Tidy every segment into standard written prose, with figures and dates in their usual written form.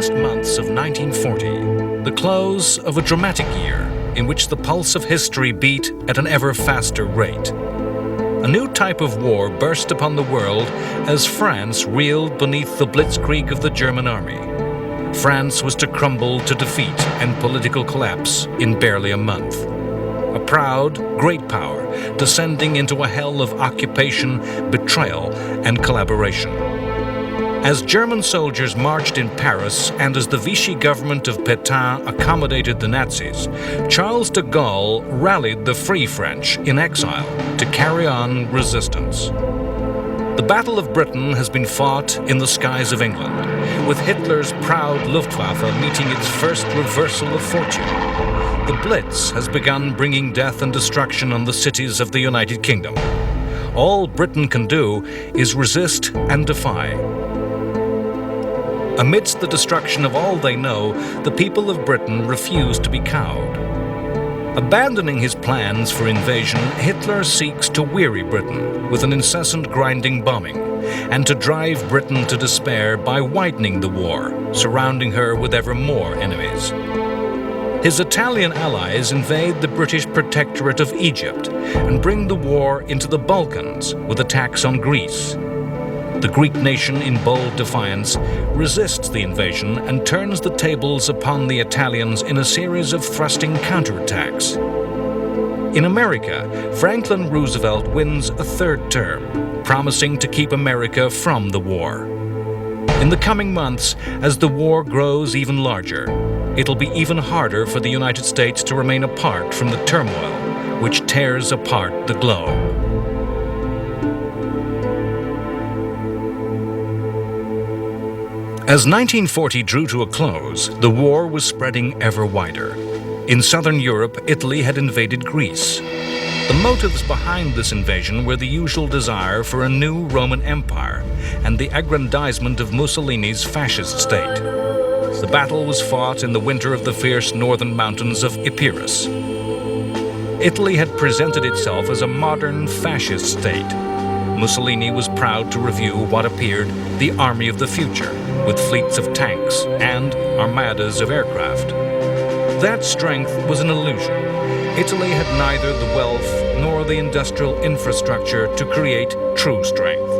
last months of 1940, the close of a dramatic year in which the pulse of history beat at an ever faster rate. A new type of war burst upon the world as France reeled beneath the blitzkrieg of the German army. France was to crumble to defeat and political collapse in barely a month. A proud, great power descending into a hell of occupation, betrayal, and collaboration. As German soldiers marched in Paris and as the Vichy government of Pétain accommodated the Nazis, Charles de Gaulle rallied the Free French in exile to carry on resistance. The Battle of Britain has been fought in the skies of England, with Hitler's proud Luftwaffe meeting its first reversal of fortune. The Blitz has begun bringing death and destruction on the cities of the United Kingdom. All Britain can do is resist and defy. Amidst the destruction of all they know, the people of Britain refuse to be cowed. Abandoning his plans for invasion, Hitler seeks to weary Britain with an incessant grinding bombing, and to drive Britain to despair by widening the war, surrounding her with ever more enemies. His Italian allies invade the British protectorate of Egypt and bring the war into the Balkans with attacks on Greece. The Greek nation, in bold defiance, resists the invasion and turns the tables upon the Italians in a series of thrusting counterattacks. In America, Franklin Roosevelt wins a third term, promising to keep America from the war. In the coming months, as the war grows even larger, it'll be even harder for the United States to remain apart from the turmoil which tears apart the globe. As 1940 drew to a close, the war was spreading ever wider. In southern Europe, Italy had invaded Greece. The motives behind this invasion were the usual desire for a new Roman Empire and the aggrandizement of Mussolini's fascist state. The battle was fought in the winter of the fierce northern mountains of Epirus. Italy had presented itself as a modern fascist state. Mussolini was proud to review what appeared the army of the future, with fleets of tanks and armadas of aircraft. That strength was an illusion. Italy had neither the wealth nor the industrial infrastructure to create true strength.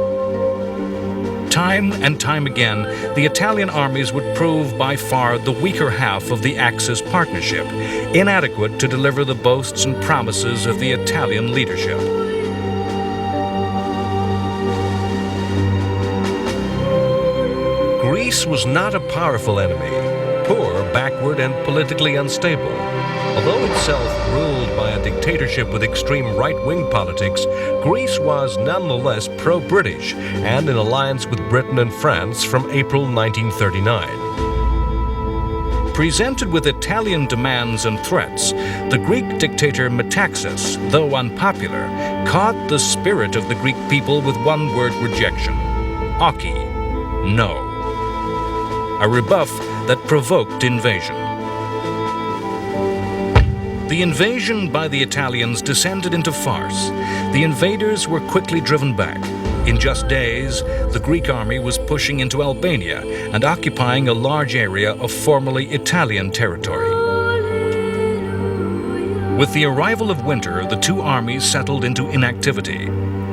Time and time again, the Italian armies would prove by far the weaker half of the Axis partnership, inadequate to deliver the boasts and promises of the Italian leadership. Greece was not a powerful enemy, poor, backward, and politically unstable. Although itself ruled by a dictatorship with extreme right-wing politics, Greece was nonetheless pro-British and in alliance with Britain and France from April 1939. Presented with Italian demands and threats, the Greek dictator Metaxas, though unpopular, caught the spirit of the Greek people with one-word rejection: "Aki," no. A rebuff that provoked invasion. The invasion by the Italians descended into farce. The invaders were quickly driven back. In just days, the Greek army was pushing into Albania and occupying a large area of formerly Italian territory. With the arrival of winter, the two armies settled into inactivity,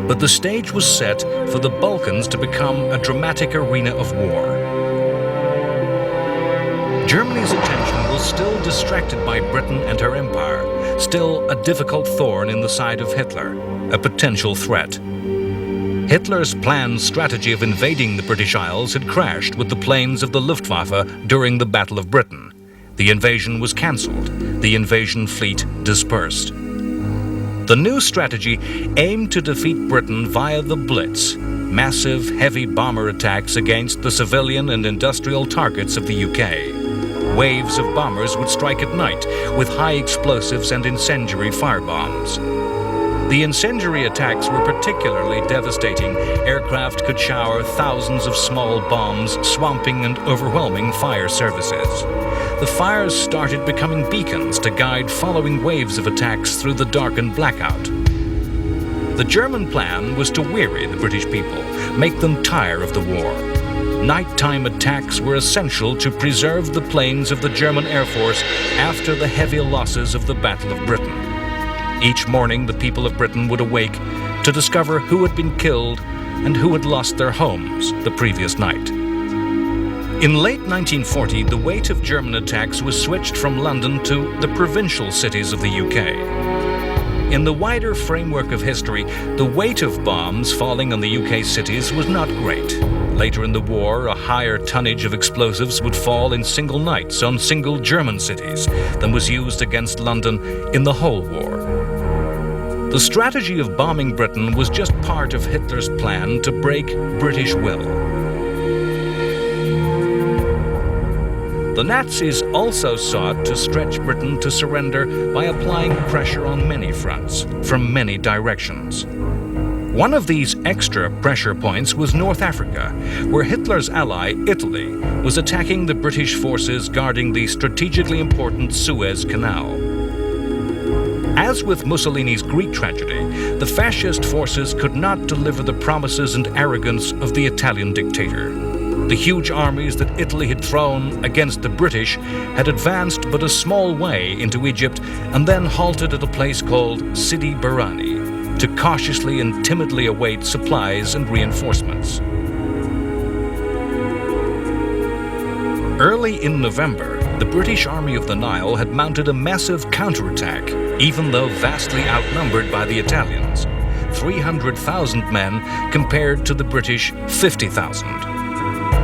but the stage was set for the Balkans to become a dramatic arena of war. Germany's attention was still distracted by Britain and her empire, still a difficult thorn in the side of Hitler, a potential threat. Hitler's planned strategy of invading the British Isles had crashed with the planes of the Luftwaffe during the Battle of Britain. The invasion was cancelled. The invasion fleet dispersed. The new strategy aimed to defeat Britain via the Blitz, massive, heavy bomber attacks against the civilian and industrial targets of the UK. Waves of bombers would strike at night with high explosives and incendiary firebombs. The incendiary attacks were particularly devastating. Aircraft could shower thousands of small bombs, swamping and overwhelming fire services. The fires started becoming beacons to guide following waves of attacks through the darkened blackout. The German plan was to weary the British people, make them tire of the war. Nighttime attacks were essential to preserve the planes of the German Air Force after the heavy losses of the Battle of Britain. Each morning, the people of Britain would awake to discover who had been killed and who had lost their homes the previous night. In late 1940, the weight of German attacks was switched from London to the provincial cities of the UK. In the wider framework of history, the weight of bombs falling on the UK cities was not great. Later in the war, a higher tonnage of explosives would fall in single nights on single German cities than was used against London in the whole war. The strategy of bombing Britain was just part of Hitler's plan to break British will. The Nazis also sought to stretch Britain to surrender by applying pressure on many fronts, from many directions. One of these extra pressure points was North Africa, where Hitler's ally, Italy, was attacking the British forces guarding the strategically important Suez Canal. As with Mussolini's Greek tragedy, the fascist forces could not deliver the promises and arrogance of the Italian dictator. The huge armies that Italy had thrown against the British had advanced but a small way into Egypt and then halted at a place called Sidi Barrani to cautiously and timidly await supplies and reinforcements. Early in November, the British Army of the Nile had mounted a massive counterattack, even though vastly outnumbered by the Italians, 300,000 men compared to the British 50,000.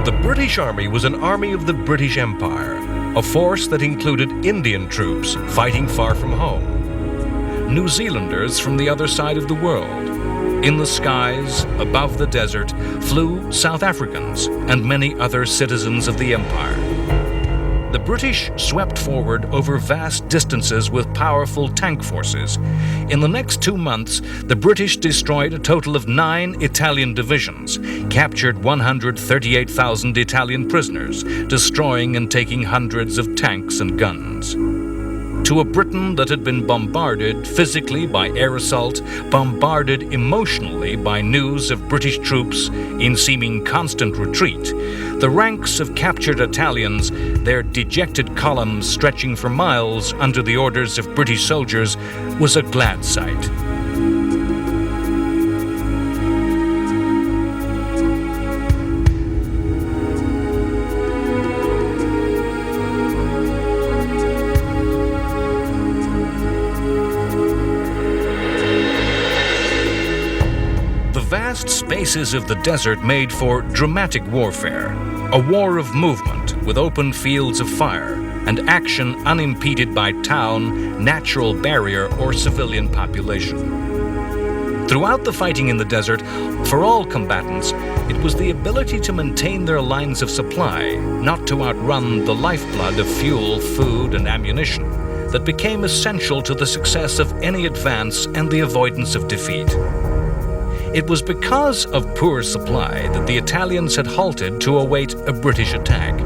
The British Army was an army of the British Empire, a force that included Indian troops fighting far from home, New Zealanders from the other side of the world. In the skies, above the desert, flew South Africans and many other citizens of the empire. The British swept forward over vast distances with powerful tank forces. In the next 2 months, the British destroyed a total of 9 Italian divisions, captured 138,000 Italian prisoners, destroying and taking hundreds of tanks and guns. To a Britain that had been bombarded physically by air assault, bombarded emotionally by news of British troops in seeming constant retreat, the ranks of captured Italians, their dejected columns stretching for miles under the orders of British soldiers, was a glad sight. Vast spaces of the desert made for dramatic warfare, a war of movement with open fields of fire and action unimpeded by town, natural barrier, or civilian population. Throughout the fighting in the desert, for all combatants, it was the ability to maintain their lines of supply, not to outrun the lifeblood of fuel, food, and ammunition, that became essential to the success of any advance and the avoidance of defeat. It was because of poor supply that the Italians had halted to await a British attack.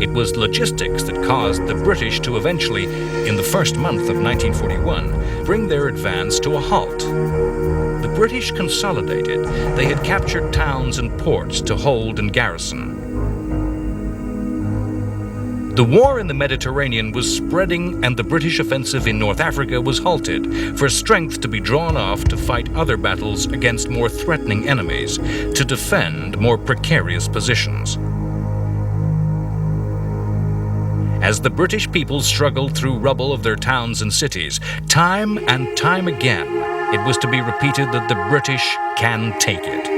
It was logistics that caused the British to eventually, in the first month of 1941, bring their advance to a halt. The British consolidated. They had captured towns and ports to hold and garrison. The war in the Mediterranean was spreading, and the British offensive in North Africa was halted, for strength to be drawn off to fight other battles against more threatening enemies, to defend more precarious positions. As the British people struggled through rubble of their towns and cities, time and time again, it was to be repeated that the British can take it.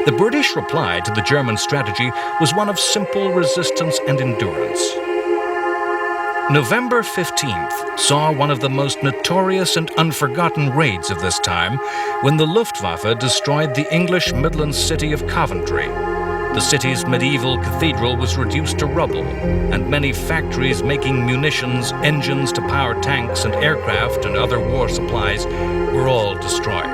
The British reply to the German strategy was one of simple resistance and endurance. November 15th saw one of the most notorious and unforgotten raids of this time, when the Luftwaffe destroyed the English Midlands city of Coventry. The city's medieval cathedral was reduced to rubble, and many factories making munitions, engines to power tanks and aircraft and other war supplies were all destroyed.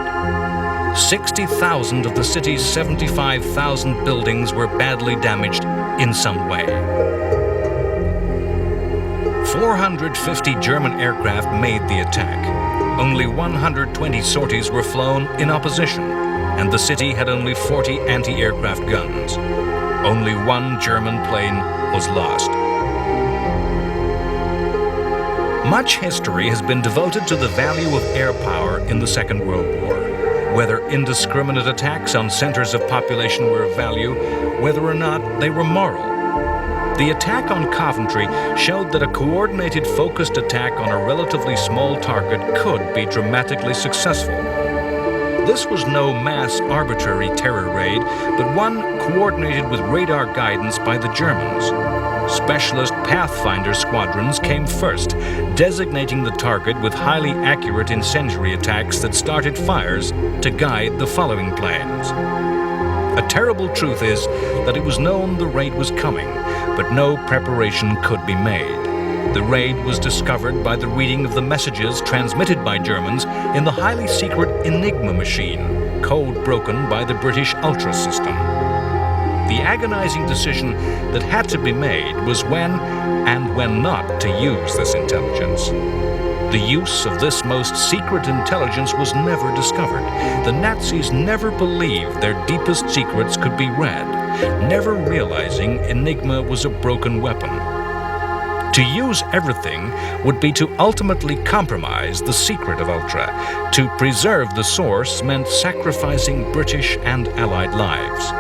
60,000 of the city's 75,000 buildings were badly damaged in some way. 450 German aircraft made the attack. Only 120 sorties were flown in opposition. and the city had only 40 anti-aircraft guns. Only one German plane was lost. Much history has been devoted to the value of air power in the Second World War. Whether indiscriminate attacks on centers of population were of value, whether or not they were moral. The attack on Coventry showed that a coordinated, focused attack on a relatively small target could be dramatically successful. This was no mass arbitrary terror raid, but one coordinated with radar guidance by the Germans. Specialist Pathfinder squadrons came first, designating the target with highly accurate incendiary attacks that started fires to guide the following planes. A terrible truth is that it was known the raid was coming, but no preparation could be made. The raid was discovered by the reading of the messages transmitted by Germans in the highly secret Enigma machine, code broken by the British Ultra system. The agonizing decision that had to be made was when and when not to use this intelligence. The use of this most secret intelligence was never discovered. The Nazis never believed their deepest secrets could be read, never realizing Enigma was a broken weapon. To use everything would be to ultimately compromise the secret of Ultra. To preserve the source meant sacrificing British and Allied lives.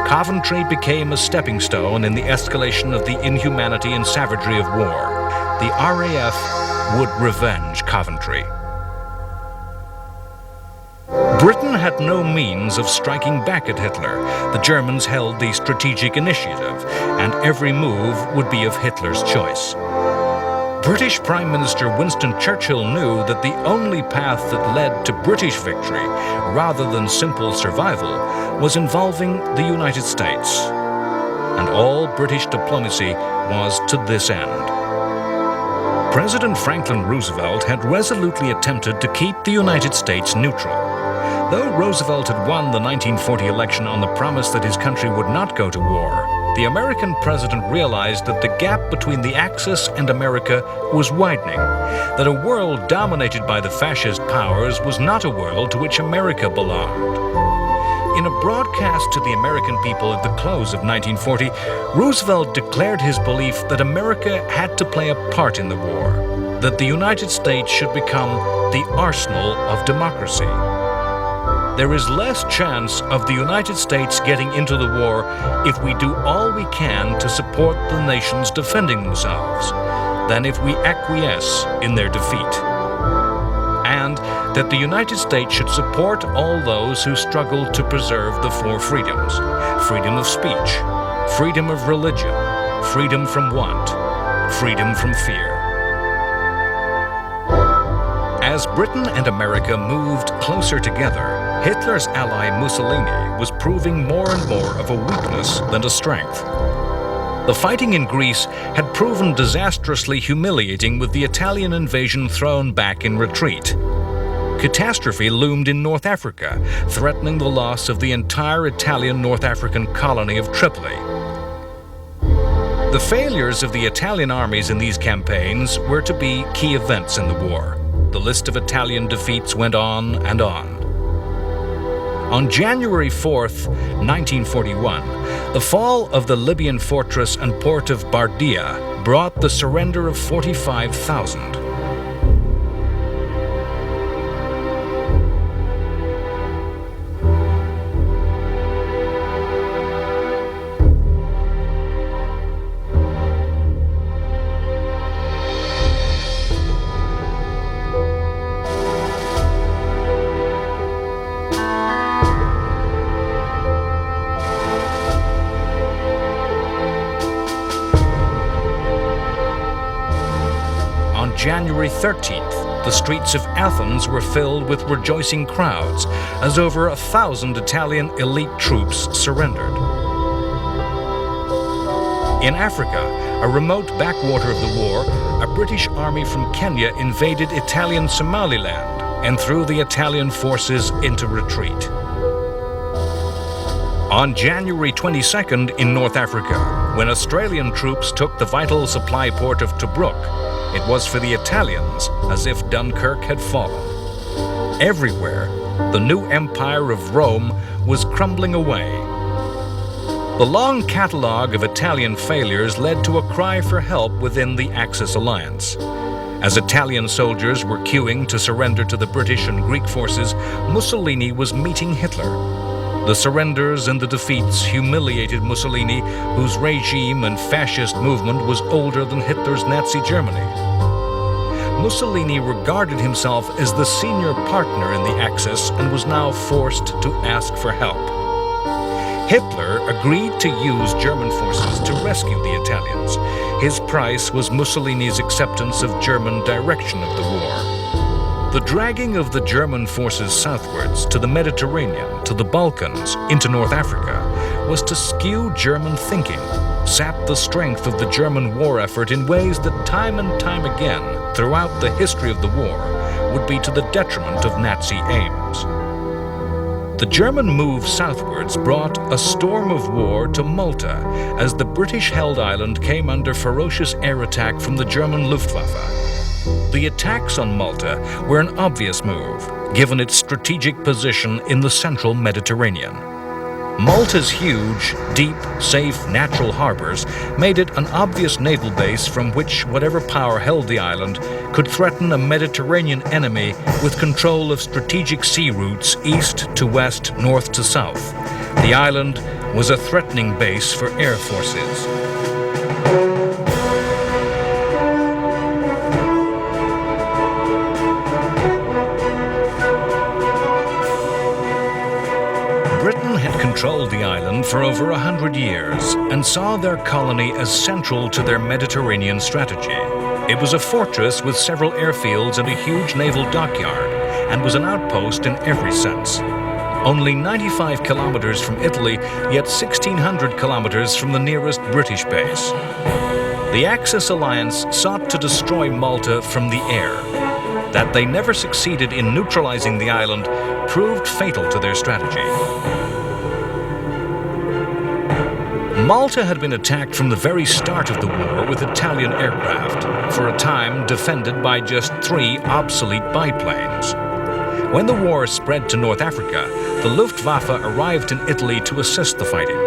Coventry became a stepping stone in the escalation of the inhumanity and savagery of war. The RAF would revenge Coventry. Britain had no means of striking back at Hitler. The Germans held the strategic initiative, and every move would be of Hitler's choice. British Prime Minister Winston Churchill knew that the only path that led to British victory, rather than simple survival, was involving the United States. And all British diplomacy was to this end. President Franklin Roosevelt had resolutely attempted to keep the United States neutral. Though Roosevelt had won the 1940 election on the promise that his country would not go to war, the American president realized that the gap between the Axis and America was widening, that a world dominated by the fascist powers was not a world to which America belonged. In a broadcast to the American people at the close of 1940, Roosevelt declared his belief that America had to play a part in the war, that the United States should become the arsenal of democracy. There is less chance of the United States getting into the war if we do all we can to support the nations defending themselves than if we acquiesce in their defeat. And that the United States should support all those who struggle to preserve the four freedoms: freedom of speech, freedom of religion, freedom from want, freedom from fear. As Britain and America moved closer together, Hitler's ally Mussolini was proving more and more of a weakness than a strength. The fighting in Greece had proven disastrously humiliating, with the Italian invasion thrown back in retreat. Catastrophe loomed in North Africa, threatening the loss of the entire Italian North African colony of Tripoli. The failures of the Italian armies in these campaigns were to be key events in the war. The list of Italian defeats went on and on. On January 4th, 1941, the fall of the Libyan fortress and port of Bardia brought the surrender of 45,000. January 13th, the streets of Athens were filled with rejoicing crowds as over 1,000 Italian elite troops surrendered. In Africa, a remote backwater of the war, a British army from Kenya invaded Italian Somaliland and threw the Italian forces into retreat. On January 22nd in North Africa, when Australian troops took the vital supply port of Tobruk, it was for the Italians as if Dunkirk had fallen. Everywhere, The new empire of Rome was crumbling away. The long catalogue of Italian failures led to a cry for help within the Axis alliance. As Italian soldiers were queuing to surrender to the British and Greek forces, Mussolini was meeting Hitler. The surrenders and the defeats humiliated Mussolini, whose regime and fascist movement was older than Hitler's Nazi Germany. Mussolini regarded himself as the senior partner in the Axis and was now forced to ask for help. Hitler agreed to use German forces to rescue the Italians. His price was Mussolini's acceptance of German direction of the war. The dragging of the German forces southwards to the Mediterranean, to the Balkans, into North Africa, was to skew German thinking, sap the strength of the German war effort in ways that time and time again, throughout the history of the war, would be to the detriment of Nazi aims. The German move southwards brought a storm of war to Malta as the British-held island came under ferocious air attack from the German Luftwaffe. The attacks on Malta were an obvious move, given its strategic position in the central Mediterranean. Malta's huge, deep, safe natural harbors made it an obvious naval base from which whatever power held the island could threaten a Mediterranean enemy with control of strategic sea routes east to west, north to south. The island was a threatening base for air forces. Britain had controlled the island for over 100 years and saw their colony as central to their Mediterranean strategy. It was a fortress with several airfields and a huge naval dockyard, and was an outpost in every sense. Only 95 kilometers from Italy, yet 1,600 kilometers from the nearest British base. The Axis alliance sought to destroy Malta from the air. That they never succeeded in neutralizing the island proved fatal to their strategy. Malta had been attacked from the very start of the war with Italian aircraft, for a time defended by just 3 obsolete biplanes. When the war spread to North Africa, the Luftwaffe arrived in Italy to assist the fighting.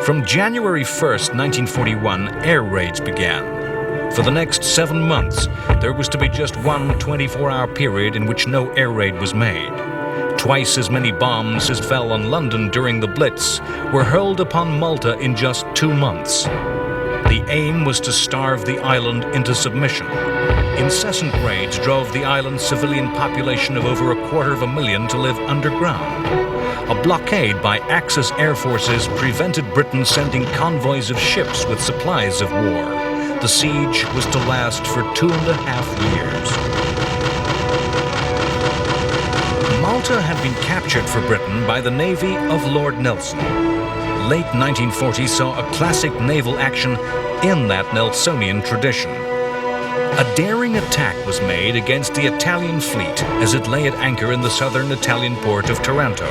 From January 1st, 1941, air raids began. For the next 7 months, there was to be just one 24-hour period in which no air raid was made. Twice as many bombs as fell on London during the Blitz were hurled upon Malta in just 2 months. The aim was to starve the island into submission. Incessant raids drove the island's civilian population of over 250,000 to live underground. A blockade by Axis air forces prevented Britain sending convoys of ships with supplies of war. The siege was to last for 2.5 years. Malta had been captured for Britain by the navy of Lord Nelson. Late 1940 saw a classic naval action in that Nelsonian tradition. A daring attack was made against the Italian fleet as it lay at anchor in the southern Italian port of Taranto.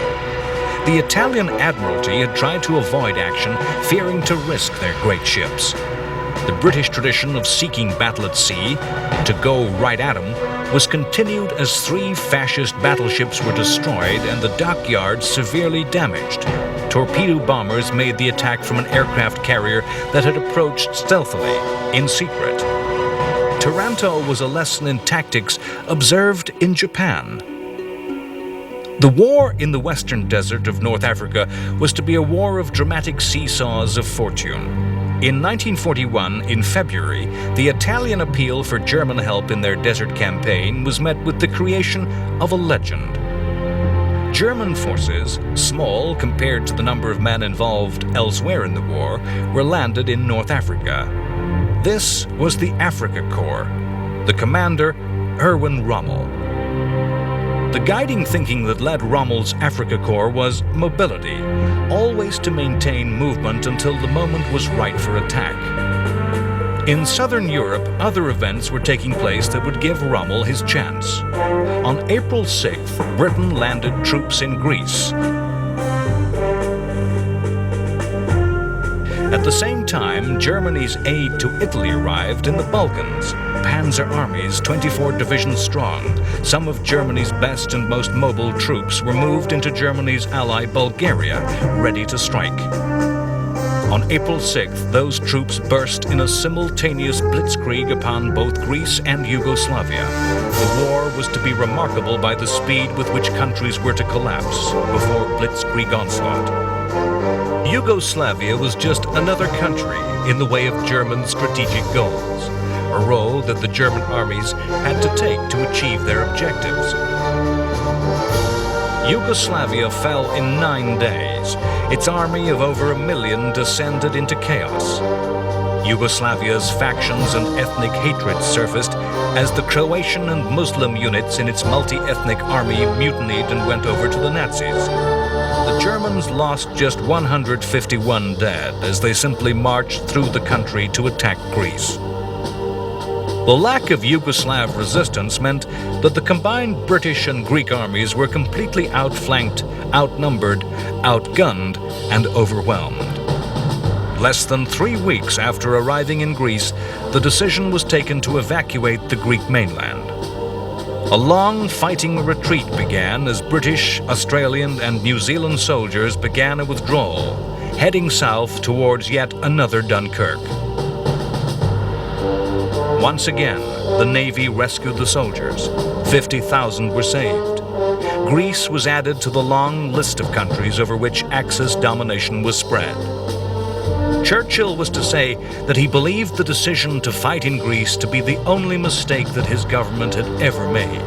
The Italian Admiralty had tried to avoid action, fearing to risk their great ships. The British tradition of seeking battle at sea, to go right at 'em, was continued as 3 fascist battleships were destroyed and the dockyard severely damaged. Torpedo bombers made the attack from an aircraft carrier that had approached stealthily, in secret. Taranto was a lesson in tactics observed in Japan. The war in the western desert of North Africa was to be a war of dramatic seesaws of fortune. In 1941, in February, the Italian appeal for German help in their desert campaign was met with the creation of a legend. German forces, small compared to the number of men involved elsewhere in the war, were landed in North Africa. This was the Africa Corps, the commander, Erwin Rommel. The guiding thinking that led Rommel's Africa Corps was mobility, always to maintain movement until the moment was right for attack. In southern Europe, other events were taking place that would give Rommel his chance. On April 6th, Britain landed troops in Greece. At the the same time, Germany's aid to Italy arrived in the Balkans. Panzer armies, 24 divisions strong, some of Germany's best and most mobile troops were moved into Germany's ally Bulgaria, ready to strike. On April 6th, those troops burst in a simultaneous blitzkrieg upon both Greece and Yugoslavia. The war was to be remarkable by the speed with which countries were to collapse before blitzkrieg onslaught. Yugoslavia was just another country in the way of German strategic goals, a road that the German armies had to take to achieve their objectives. Yugoslavia fell in 9 days. Its army of over 1 million descended into chaos. Yugoslavia's factions and ethnic hatred surfaced as the Croatian and Muslim units in its multi-ethnic army mutinied and went over to the Nazis. The Germans lost just 151 dead as they simply marched through the country to attack Greece. The lack of Yugoslav resistance meant that the combined British and Greek armies were completely outflanked, outnumbered, outgunned, and overwhelmed. Less than 3 weeks after arriving in Greece, the decision was taken to evacuate the Greek mainland. A long fighting retreat began as British, Australian, and New Zealand soldiers began a withdrawal, heading south towards yet another Dunkirk. Once again, the Navy rescued the soldiers. 50,000 were saved. Greece was added to the long list of countries over which Axis domination was spread. Churchill was to say that he believed the decision to fight in Greece to be the only mistake that his government had ever made.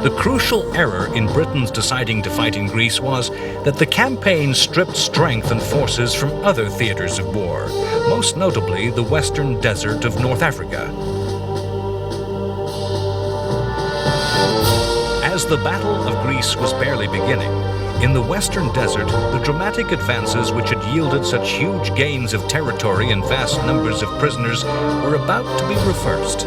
The crucial error in Britain's deciding to fight in Greece was that the campaign stripped strength and forces from other theaters of war, most notably the western desert of North Africa. As the Battle of Greece was barely beginning, in the western desert, the dramatic advances which had yielded such huge gains of territory and vast numbers of prisoners were about to be reversed.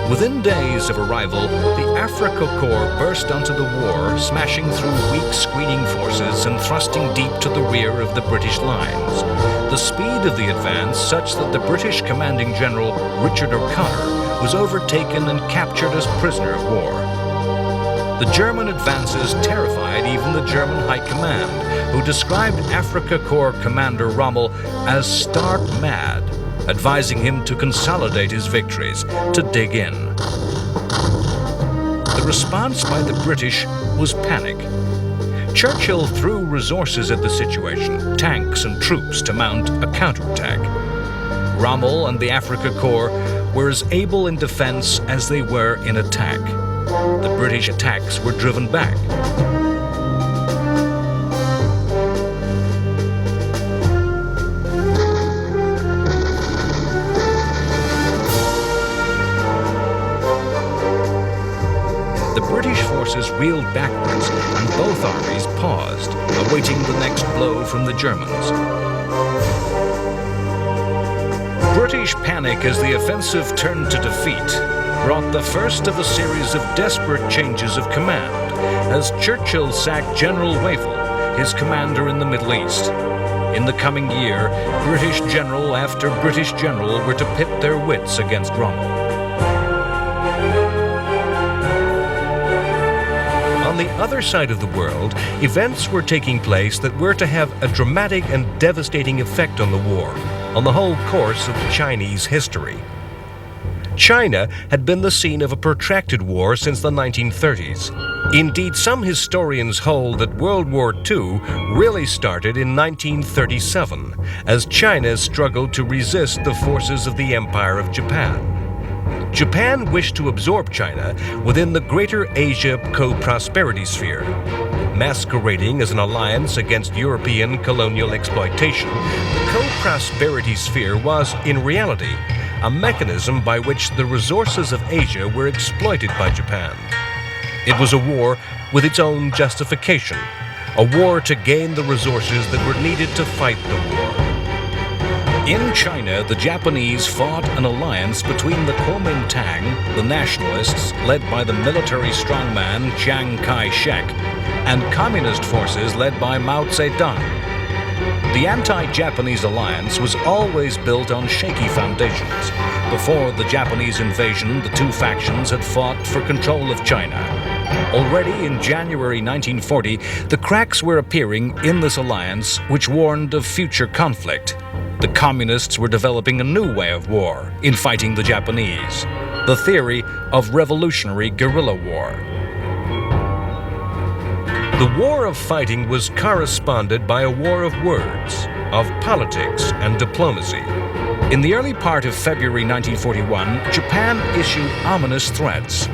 Within days of arrival, the Africa Corps burst onto the war, smashing through weak screening forces and thrusting deep to the rear of the British lines. The speed of the advance such that the British commanding general Richard O'Connor was overtaken and captured as prisoner of war. The German advances terrified even the German High Command, who described Africa Corps Commander Rommel as stark mad, advising him to consolidate his victories, to dig in. The response by the British was panic. Churchill threw resources at the situation, tanks and troops to mount a counterattack. Rommel and the Africa Corps were as able in defense as they were in attack. The British attacks were driven back. The British forces reeled backwards and both armies paused, awaiting the next blow from the Germans. British panic as the offensive turned to defeat brought the first of a series of desperate changes of command as Churchill sacked General Wavell, his commander in the Middle East. In the coming year, British general after British general were to pit their wits against Rommel. On the other side of the world, events were taking place that were to have a dramatic and devastating effect on the war, on the whole course of Chinese history. China had been the scene of a protracted war since the 1930s. Indeed, some historians hold that World War II really started in 1937, as China struggled to resist the forces of the Empire of Japan. Japan wished to absorb China within the Greater Asia Co-Prosperity Sphere. Masquerading as an alliance against European colonial exploitation, the Co-Prosperity Sphere was, in reality, a mechanism by which the resources of Asia were exploited by Japan. It was a war with its own justification, a war to gain the resources that were needed to fight the war. In China, the Japanese fought an alliance between the Kuomintang, the nationalists, led by the military strongman Chiang Kai-shek, and communist forces led by Mao Zedong. The anti-Japanese alliance was always built on shaky foundations. Before the Japanese invasion, the two factions had fought for control of China. Already in January 1940, the cracks were appearing in this alliance, which warned of future conflict. The communists were developing a new way of war in fighting the Japanese, the theory of revolutionary guerrilla war. The war of fighting was corresponded by a war of words, of politics and diplomacy. In the early part of February 1941, Japan issued ominous threats.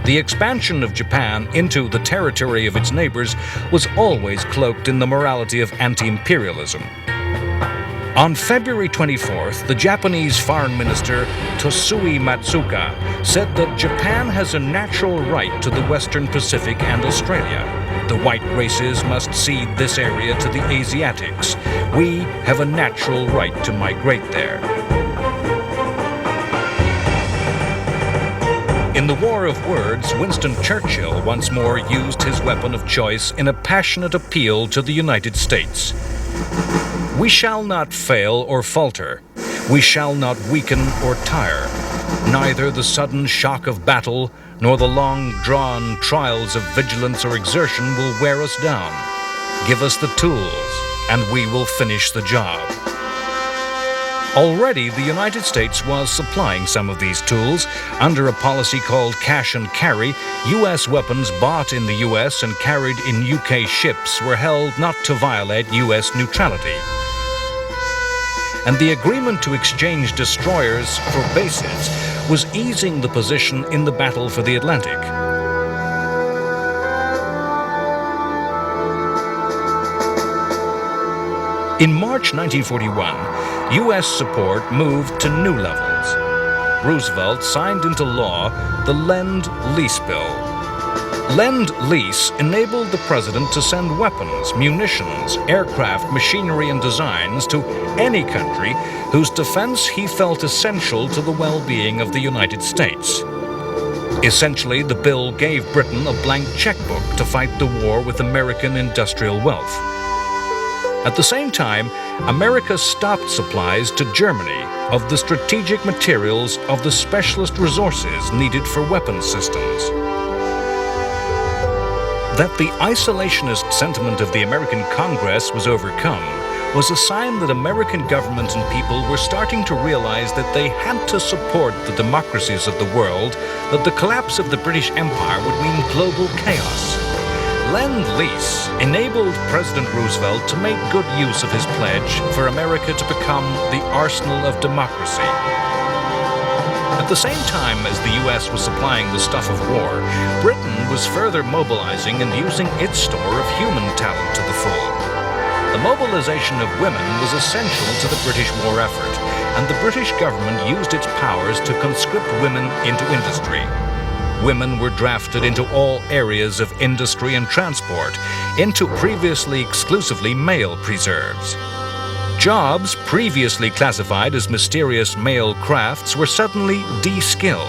The expansion of Japan into the territory of its neighbors was always cloaked in the morality of anti-imperialism. On February 24th, the Japanese Foreign Minister Tosui Matsuoka said that Japan has a natural right to the Western Pacific and Australia. The white races must cede this area to the Asiatics. We have a natural right to migrate there. In the War of Words, Winston Churchill once more used his weapon of choice in a passionate appeal to the United States. We shall not fail or falter. We shall not weaken or tire. Neither the sudden shock of battle nor the long-drawn trials of vigilance or exertion will wear us down. Give us the tools, and we will finish the job. Already, the United States was supplying some of these tools. Under a policy called cash and carry, U.S. weapons bought in the U.S. and carried in U.K. ships were held not to violate U.S. neutrality. And the agreement to exchange destroyers for bases was easing the position in the battle for the Atlantic. In March 1941, U.S. support moved to new levels. Roosevelt signed into law the Lend-Lease Bill. Lend-Lease enabled the president to send weapons, munitions, aircraft, machinery, and designs to any country whose defense he felt essential to the well-being of the United States. Essentially, the bill gave Britain a blank checkbook to fight the war with American industrial wealth. At the same time, America stopped supplies to Germany of the strategic materials of the specialist resources needed for weapons systems. That the isolationist sentiment of the American Congress was overcome was a sign that American government and people were starting to realize that they had to support the democracies of the world, that the collapse of the British Empire would mean global chaos. Lend-Lease enabled President Roosevelt to make good use of his pledge for America to become the arsenal of democracy. At the same time as the U.S. was supplying the stuff of war, Britain was further mobilizing and using its store of human talent to the full. The mobilization of women was essential to the British war effort, and the British government used its powers to conscript women into industry. Women were drafted into all areas of industry and transport, into previously exclusively male preserves. Jobs previously classified as mysterious male crafts were suddenly de-skilled,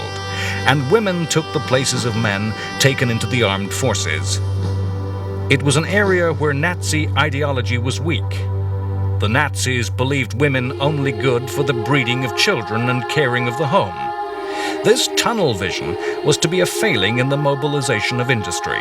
and women took the places of men taken into the armed forces. It was an area where Nazi ideology was weak. The Nazis believed women only good for the breeding of children and caring of the home. This tunnel vision was to be a failing in the mobilization of industry.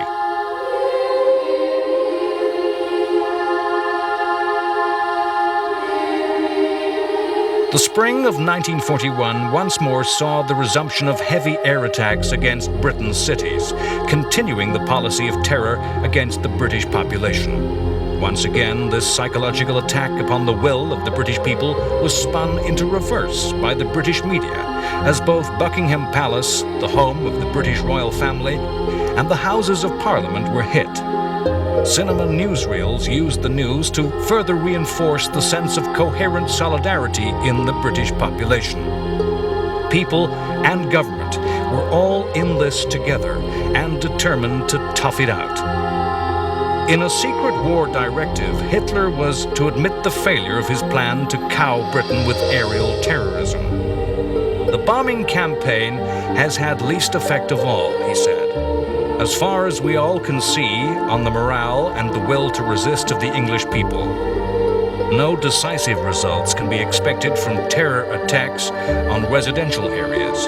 The spring of 1941 once more saw the resumption of heavy air attacks against Britain's cities, continuing the policy of terror against the British population. Once again, this psychological attack upon the will of the British people was spun into reverse by the British media, as both Buckingham Palace, the home of the British royal family, and the Houses of Parliament were hit. Cinema newsreels used the news to further reinforce the sense of coherent solidarity in the British population. People and government were all in this together and determined to tough it out. In a secret war directive, Hitler was to admit the failure of his plan to cow Britain with aerial terrorism. The bombing campaign has had least effect of all, he said. As far as we all can see on the morale and the will to resist of the English people. no decisive results can be expected from terror attacks on residential areas.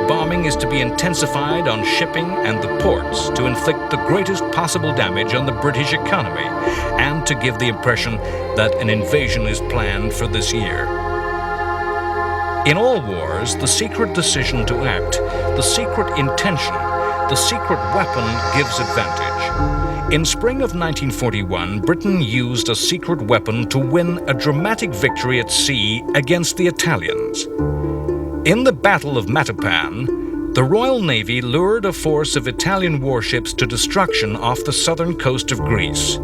Bombing is to be intensified on shipping and the ports to inflict the greatest possible damage on the British economy and to give the impression that an invasion is planned for this year. In all wars, the secret decision to act, the secret intention, the secret weapon gives advantage. In spring of 1941, Britain used a secret weapon to win a dramatic victory at sea against the Italians. In the Battle of Matapan, the Royal Navy lured a force of Italian warships to destruction off the southern coast of Greece.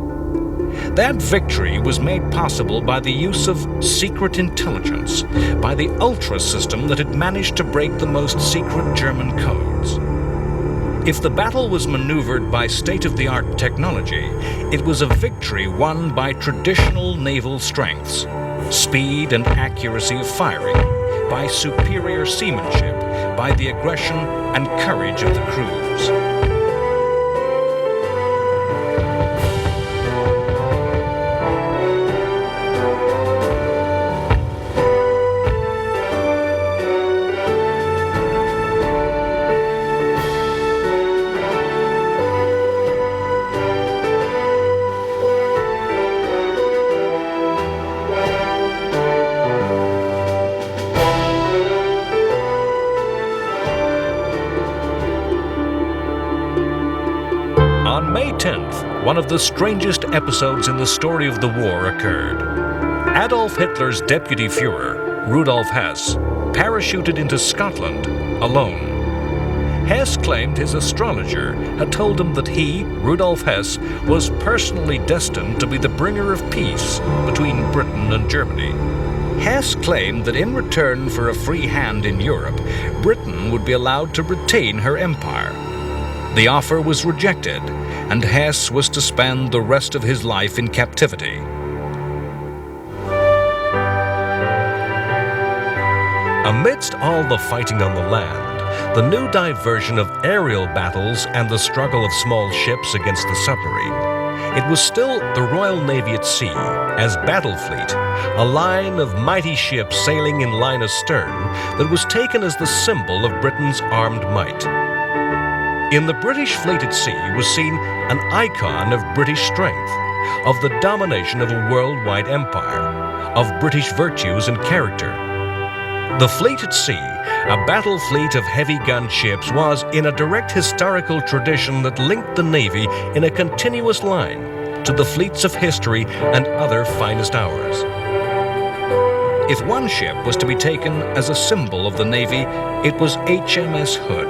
That victory was made possible by the use of secret intelligence, by the Ultra system that had managed to break the most secret German codes. If the battle was maneuvered by state-of-the-art technology, it was a victory won by traditional naval strengths, speed and accuracy of firing, by superior seamanship, by the aggression and courage of the crews. On May 10th, one of the strangest episodes in the story of the war occurred. Adolf Hitler's deputy Führer, Rudolf Hess, parachuted into Scotland alone. Hess claimed his astrologer had told him that he, Rudolf Hess, was personally destined to be the bringer of peace between Britain and Germany. Hess claimed that in return for a free hand in Europe, Britain would be allowed to retain her empire. The offer was rejected, and Hess was to spend the rest of his life in captivity. Amidst all the fighting on the land, the new diversion of aerial battles and the struggle of small ships against the submarine, it was still the Royal Navy at sea, as battle fleet, a line of mighty ships sailing in line astern, that was taken as the symbol of Britain's armed might. In the British fleet at sea was seen an icon of British strength, of the domination of a worldwide empire, of British virtues and character. The fleet at sea, a battle fleet of heavy gun ships, was in a direct historical tradition that linked the Navy in a continuous line to the fleets of history and other finest hours. If one ship was to be taken as a symbol of the Navy, it was HMS Hood,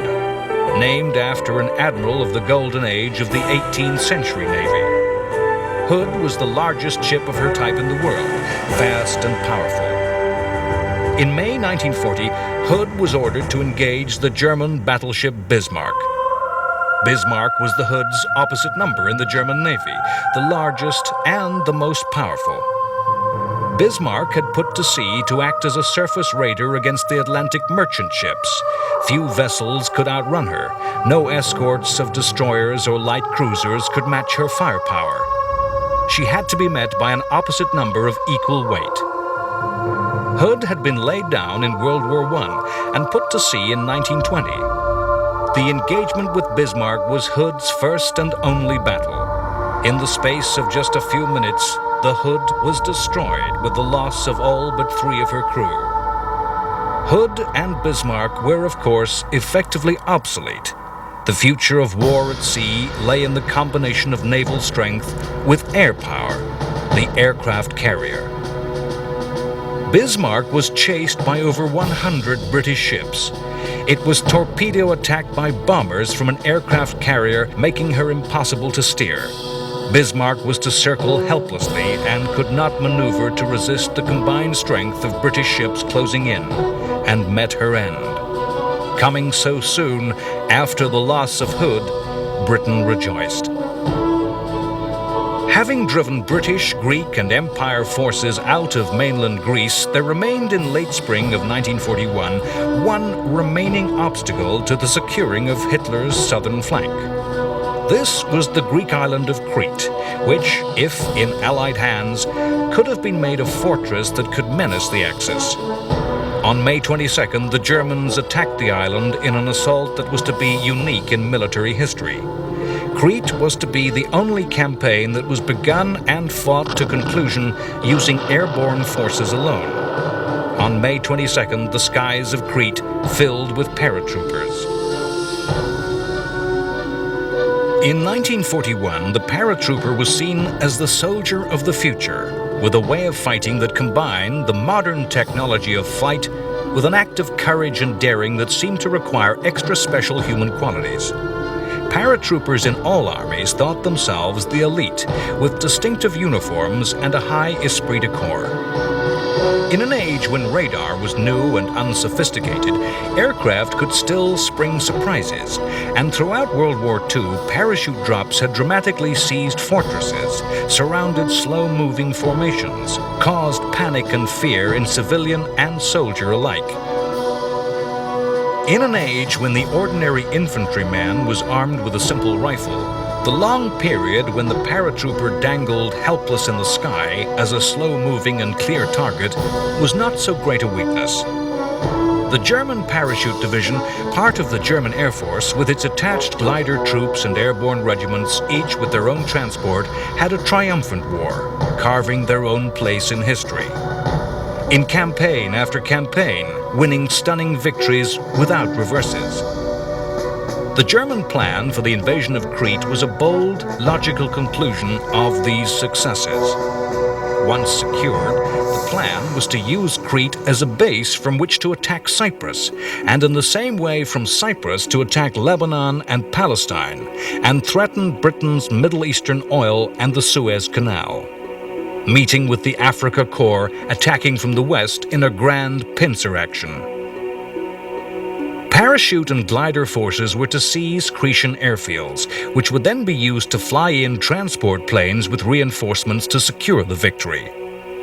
named after an admiral of the golden age of the 18th century Navy. Hood was the largest ship of her type in the world, vast and powerful. In May 1940, Hood was ordered to engage the German battleship Bismarck. Bismarck was the Hood's opposite number in the German Navy, the largest and the most powerful. Bismarck had put to sea to act as a surface raider against the Atlantic merchant ships. Few vessels could outrun her. No escorts of destroyers or light cruisers could match her firepower. She had to be met by an opposite number of equal weight. Hood had been laid down in World War I and put to sea in 1920. The engagement with Bismarck was Hood's first and only battle. In the space of just a few minutes, the Hood was destroyed with the loss of all but 3 of her crew. Hood and Bismarck were, of course, effectively obsolete. The future of war at sea lay in the combination of naval strength with air power, the aircraft carrier. Bismarck was chased by over 100 British ships. It was torpedo attacked by bombers from an aircraft carrier, making her impossible to steer. Bismarck was to circle helplessly and could not maneuver to resist the combined strength of British ships closing in, and met her end. Coming so soon after the loss of Hood, Britain rejoiced. Having driven British, Greek, and Empire forces out of mainland Greece, there remained in late spring of 1941 one remaining obstacle to the securing of Hitler's southern flank: This was the Greek island of Crete, which, if in Allied hands, could have been made a fortress that could menace the Axis. On May 22nd, the Germans attacked the island in an assault that was to be unique in military history. Crete was to be the only campaign that was begun and fought to conclusion using airborne forces alone. On May 22nd, the skies of Crete filled with paratroopers. In 1941, the paratrooper was seen as the soldier of the future, with a way of fighting that combined the modern technology of flight with an act of courage and daring that seemed to require extra special human qualities. Paratroopers in all armies thought themselves the elite, with distinctive uniforms and a high esprit de corps. In an age when radar was new and unsophisticated, aircraft could still spring surprises, and throughout World War II, parachute drops had dramatically seized fortresses, surrounded slow-moving formations, caused panic and fear in civilian and soldier alike. In an age when the ordinary infantryman was armed with a simple rifle, the long period when the paratrooper dangled helpless in the sky as a slow-moving and clear target was not so great a weakness. The German Parachute Division, part of the German Air Force, with its attached glider troops and airborne regiments, each with their own transport, had a triumphant war, carving their own place in history. In campaign after campaign, winning stunning victories without reverses. The German plan for the invasion of Crete was a bold, logical conclusion of these successes. Once secured, the plan was to use Crete as a base from which to attack Cyprus, and in the same way from Cyprus to attack Lebanon and Palestine, and threaten Britain's Middle Eastern oil and the Suez Canal. Meeting with the Africa Corps attacking from the west in a grand pincer action. Parachute and glider forces were to seize Cretan airfields, which would then be used to fly in transport planes with reinforcements to secure the victory.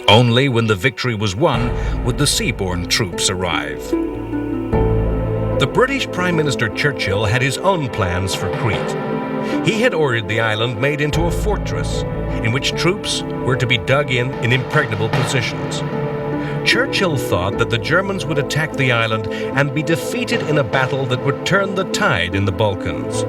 Only when the victory was won would the seaborne troops arrive. The British Prime Minister Churchill had his own plans for Crete. He had ordered the island made into a fortress, in which troops were to be dug in impregnable positions. Churchill thought that the Germans would attack the island and be defeated in a battle that would turn the tide in the Balkans.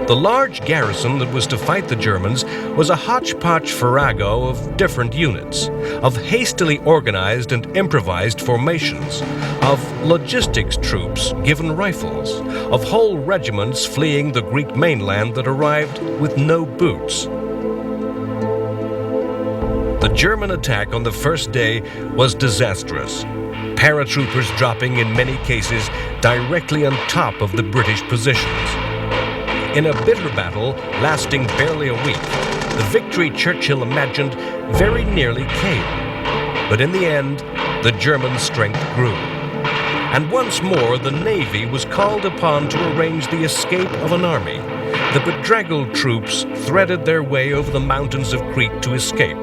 The large garrison that was to fight the Germans was a hodgepodge farrago of different units, of hastily organized and improvised formations, of logistics troops given rifles, of whole regiments fleeing the Greek mainland that arrived with no boots. The German attack on the first day was disastrous, paratroopers dropping in many cases directly on top of the British positions. In a bitter battle lasting barely a week, the victory Churchill imagined very nearly came. But in the end, the German strength grew. And once more, the Navy was called upon to arrange the escape of an army. The bedraggled troops threaded their way over the mountains of Crete to escape.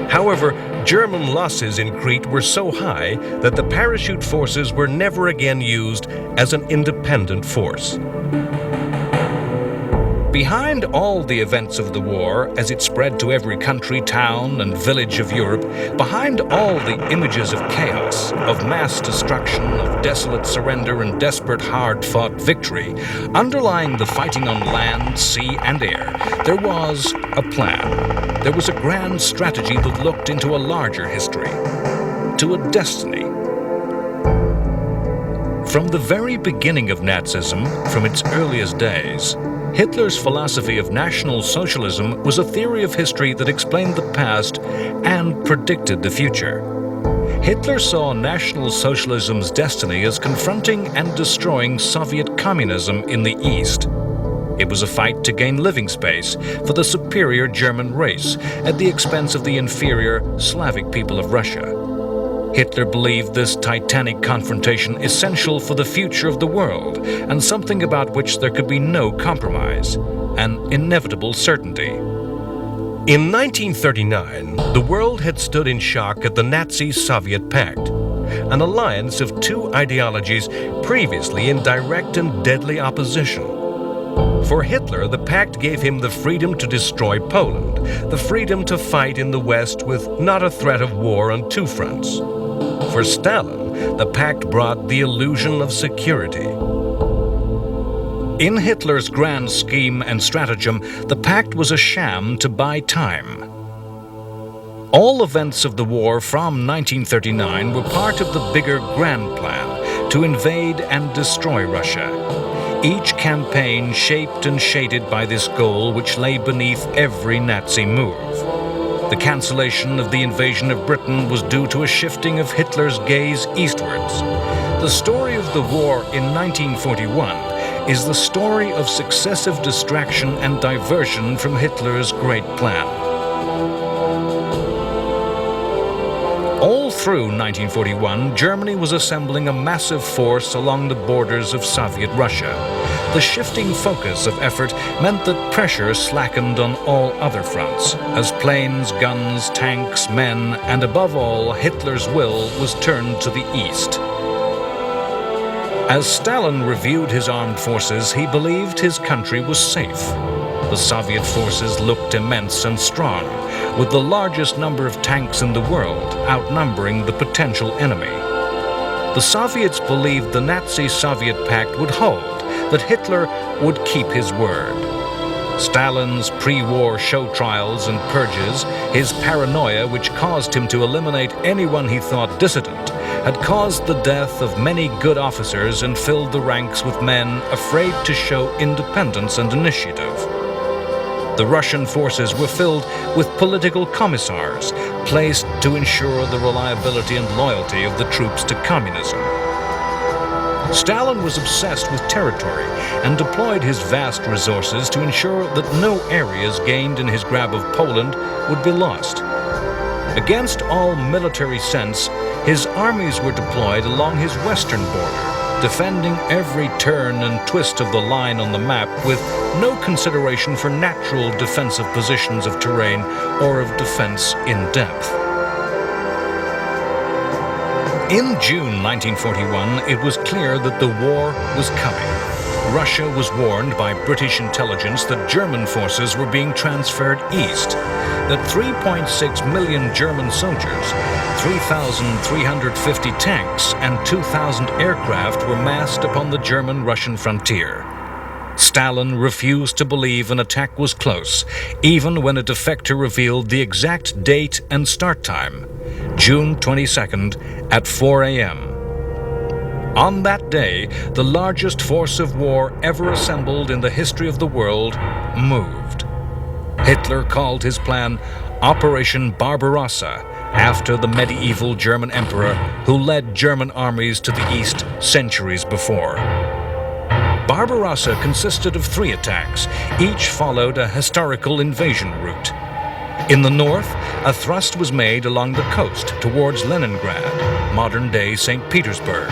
However, German losses in Crete were so high that the parachute forces were never again used as an independent force. Behind all the events of the war, as it spread to every country, town, and village of Europe, behind all the images of chaos, of mass destruction, of desolate surrender and desperate hard-fought victory, underlying the fighting on land, sea, and air, there was a plan. There was a grand strategy that looked into a larger history, to a destiny. From the very beginning of Nazism, from its earliest days, Hitler's philosophy of National Socialism was a theory of history that explained the past and predicted the future. Hitler saw National Socialism's destiny as confronting and destroying Soviet communism in the East. It was a fight to gain living space for the superior German race at the expense of the inferior Slavic people of Russia. Hitler believed this titanic confrontation essential for the future of the world, and something about which there could be no compromise, an inevitable certainty. In 1939, the world had stood in shock at the Nazi-Soviet pact. an alliance of two ideologies previously in direct and deadly opposition. For Hitler, the pact gave him the freedom to destroy Poland, the freedom to fight in the West with not a threat of war on two fronts. For Stalin, the pact brought the illusion of security. In Hitler's grand scheme and stratagem, the pact was a sham to buy time. All events of the war from 1939 were part of the bigger grand plan to invade and destroy Russia. Each campaign shaped and shaded by this goal which lay beneath every Nazi move. The cancellation of the invasion of Britain was due to a shifting of Hitler's gaze eastwards. The story of the war in 1941 is the story of successive distraction and diversion from Hitler's great plan. All through 1941, Germany was assembling a massive force along the borders of Soviet Russia. The shifting focus of effort meant that pressure slackened on all other fronts, as planes, guns, tanks, men, and above all, Hitler's will was turned to the east. As Stalin reviewed his armed forces, he believed his country was safe. The Soviet forces looked immense and strong, with the largest number of tanks in the world, outnumbering the potential enemy. The Soviets believed the Nazi-Soviet pact would hold, that Hitler would keep his word. Stalin's pre-war show trials and purges, his paranoia which caused him to eliminate anyone he thought dissident, had caused the death of many good officers and filled the ranks with men afraid to show independence and initiative. The Russian forces were filled with political commissars, placed to ensure the reliability and loyalty of the troops to communism. Stalin was obsessed with territory and deployed his vast resources to ensure that no areas gained in his grab of Poland would be lost. Against all military sense, his armies were deployed along his western border, defending every turn and twist of the line on the map with no consideration for natural defensive positions of terrain or of defense in depth. In June 1941, it was clear that the war was coming. Russia was warned by British intelligence that German forces were being transferred east, that 3.6 million German soldiers, 3,350 tanks, and 2,000 aircraft were massed upon the German-Russian frontier. Stalin refused to believe an attack was close, even when a defector revealed the exact date and start time, June 22nd at 4 a.m. On that day, the largest force of war ever assembled in the history of the world moved. Hitler called his plan Operation Barbarossa, after the medieval German emperor who led German armies to the east centuries before. Barbarossa consisted of 3 attacks, each followed a historical invasion route. In the north, a thrust was made along the coast towards Leningrad, modern-day St. Petersburg.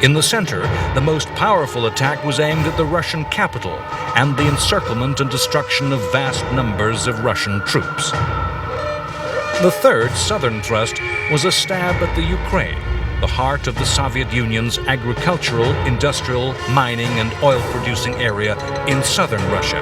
In the center, the most powerful attack was aimed at the Russian capital and the encirclement and destruction of vast numbers of Russian troops. The third, southern thrust, was a stab at the Ukraine, the heart of the Soviet Union's agricultural, industrial, mining, and oil-producing area in southern Russia.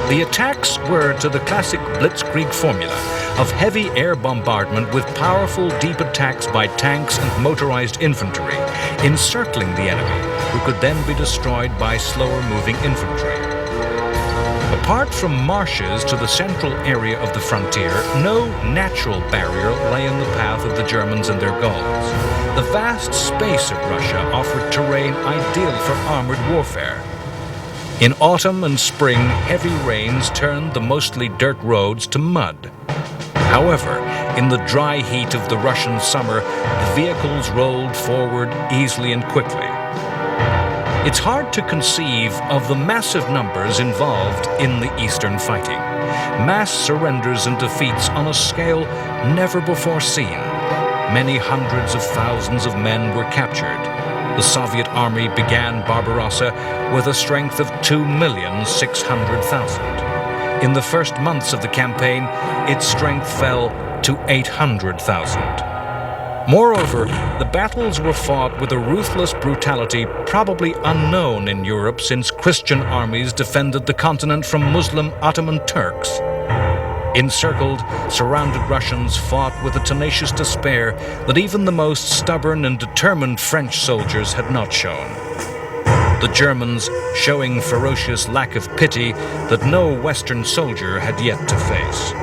The attacks were to the classic blitzkrieg formula of heavy air bombardment with powerful deep attacks by tanks and motorized infantry, encircling the enemy, who could then be destroyed by slower-moving infantry. Apart from marshes to the central area of the frontier, no natural barrier lay in the path of the Germans and their goals. The vast space of Russia offered terrain ideal for armored warfare. In autumn and spring, heavy rains turned the mostly dirt roads to mud. However, in the dry heat of the Russian summer, the vehicles rolled forward easily and quickly. It's hard to conceive of the massive numbers involved in the eastern fighting. Mass surrenders and defeats on a scale never before seen. Many hundreds of thousands of men were captured. The Soviet army began Barbarossa with a strength of 2,600,000. In the first months of the campaign, its strength fell to 800,000. Moreover, the battles were fought with a ruthless brutality probably unknown in Europe since Christian armies defended the continent from Muslim Ottoman Turks. Encircled, surrounded Russians fought with a tenacious despair that even the most stubborn and determined French soldiers had not shown. The Germans showing ferocious lack of pity that no Western soldier had yet to face.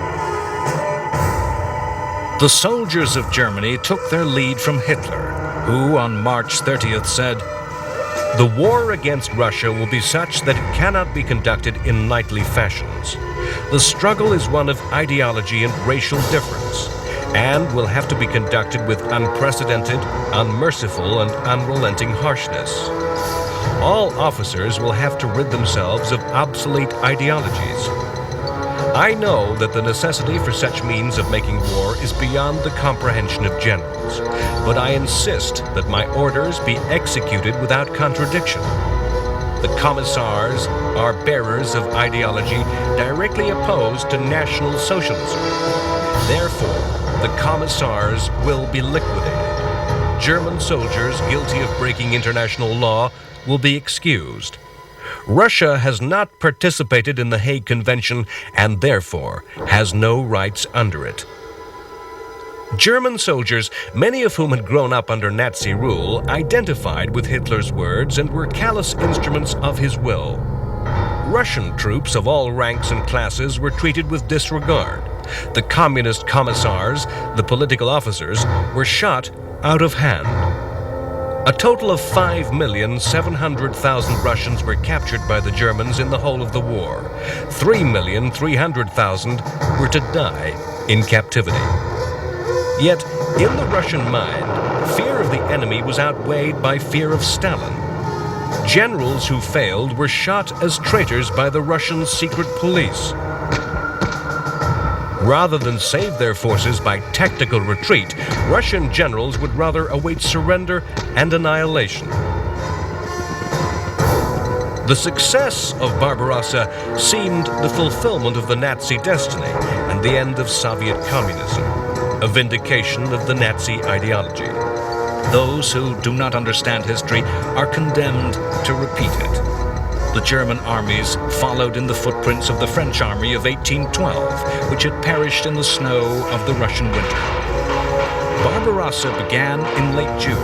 The soldiers of Germany took their lead from Hitler, who on March 30th said, "The war against Russia will be such that it cannot be conducted in knightly fashions. The struggle is one of ideology and racial difference, and will have to be conducted with unprecedented, unmerciful, and unrelenting harshness. All officers will have to rid themselves of obsolete ideologies. I know that the necessity for such means of making war is beyond the comprehension of generals, but I insist that my orders be executed without contradiction. The commissars are bearers of ideology directly opposed to National Socialism. Therefore, the commissars will be liquidated. German soldiers guilty of breaking international law will be excused. Russia has not participated in the Hague Convention and therefore has no rights under it." German soldiers, many of whom had grown up under Nazi rule, identified with Hitler's words and were callous instruments of his will. Russian troops of all ranks and classes were treated with disregard. The communist commissars, the political officers, were shot out of hand. A total of 5,700,000 Russians were captured by the Germans in the whole of the war. 3,300,000 were to die in captivity. Yet, in the Russian mind, fear of the enemy was outweighed by fear of Stalin. Generals who failed were shot as traitors by the Russian secret police. Rather than save their forces by tactical retreat, Russian generals would rather await surrender and annihilation. The success of Barbarossa seemed the fulfillment of the Nazi destiny and the end of Soviet communism, a vindication of the Nazi ideology. Those who do not understand history are condemned to repeat it. The German armies followed in the footprints of the French army of 1812, which had perished in the snow of the Russian winter. Barbarossa began in late June,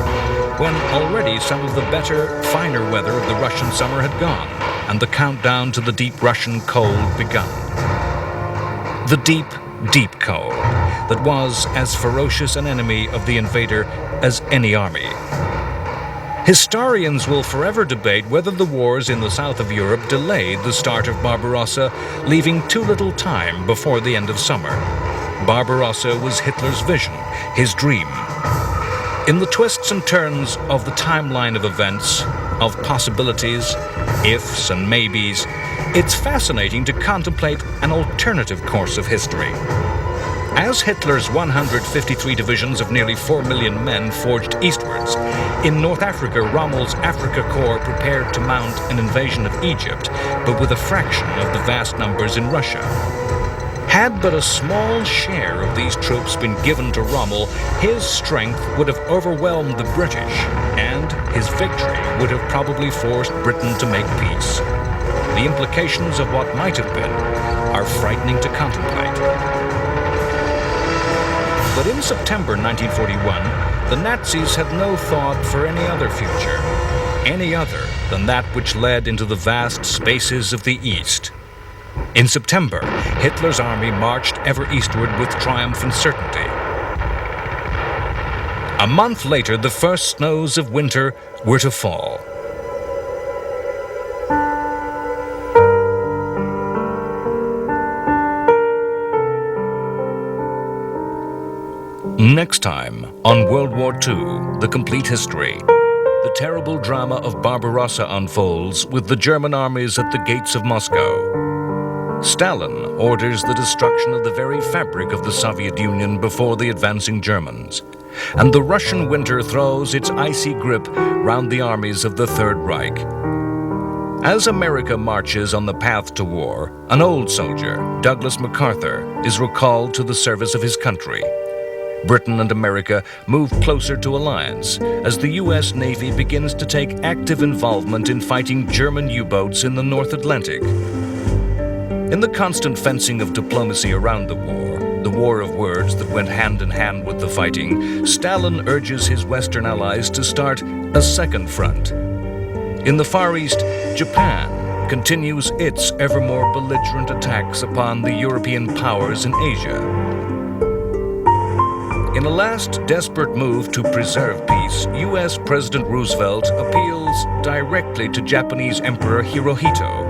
when already some of the better, finer weather of the Russian summer had gone, and the countdown to the deep Russian cold begun. The deep, deep cold that was as ferocious an enemy of the invader as any army. Historians will forever debate whether the wars in the south of Europe delayed the start of Barbarossa, leaving too little time before the end of summer. Barbarossa was Hitler's vision, his dream. In the twists and turns of the timeline of events, of possibilities, ifs and maybes, it's fascinating to contemplate an alternative course of history. As Hitler's 153 divisions of nearly 4 million men forged eastwards, in North Africa, Rommel's Africa Corps prepared to mount an invasion of Egypt, but with a fraction of the vast numbers in Russia. Had but a small share of these troops been given to Rommel, his strength would have overwhelmed the British, and his victory would have probably forced Britain to make peace. The implications of what might have been are frightening to contemplate. But in September 1941, the Nazis had no thought for any other future, any other than that which led into the vast spaces of the East. In September, Hitler's army marched ever eastward with triumph and certainty. A month later, the first snows of winter were to fall. Next time on World War II, The Complete History, the terrible drama of Barbarossa unfolds with the German armies at the gates of Moscow. Stalin orders the destruction of the very fabric of the Soviet Union before the advancing Germans, and the Russian winter throws its icy grip round the armies of the Third Reich. As America marches on the path to war, an old soldier, Douglas MacArthur, is recalled to the service of his country. Britain and America move closer to alliance as the U.S. Navy begins to take active involvement in fighting German U-boats in the North Atlantic. In the constant fencing of diplomacy around the war of words that went hand in hand with the fighting, Stalin urges his Western allies to start a second front. In the Far East, Japan continues its ever more belligerent attacks upon the European powers in Asia. In a last desperate move to preserve peace, U.S. President Roosevelt appeals directly to Japanese Emperor Hirohito.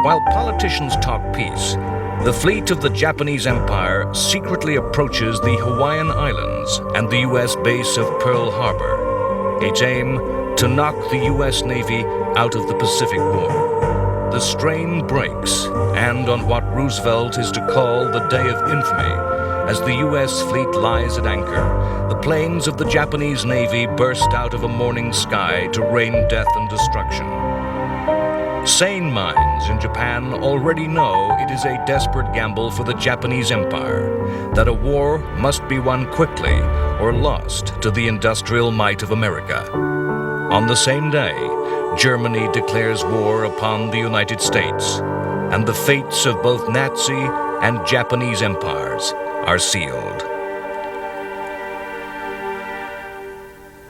While politicians talk peace, the fleet of the Japanese Empire secretly approaches the Hawaiian Islands and the U.S. base of Pearl Harbor, its aim to knock the U.S. Navy out of the Pacific War. The strain breaks, and on what Roosevelt is to call the Day of Infamy, as the U.S. fleet lies at anchor, the planes of the Japanese Navy burst out of a morning sky to rain death and destruction. Sane minds in Japan already know it is a desperate gamble for the Japanese Empire, that a war must be won quickly or lost to the industrial might of America. On the same day, Germany declares war upon the United States, and the fates of both Nazi and Japanese empires are sealed.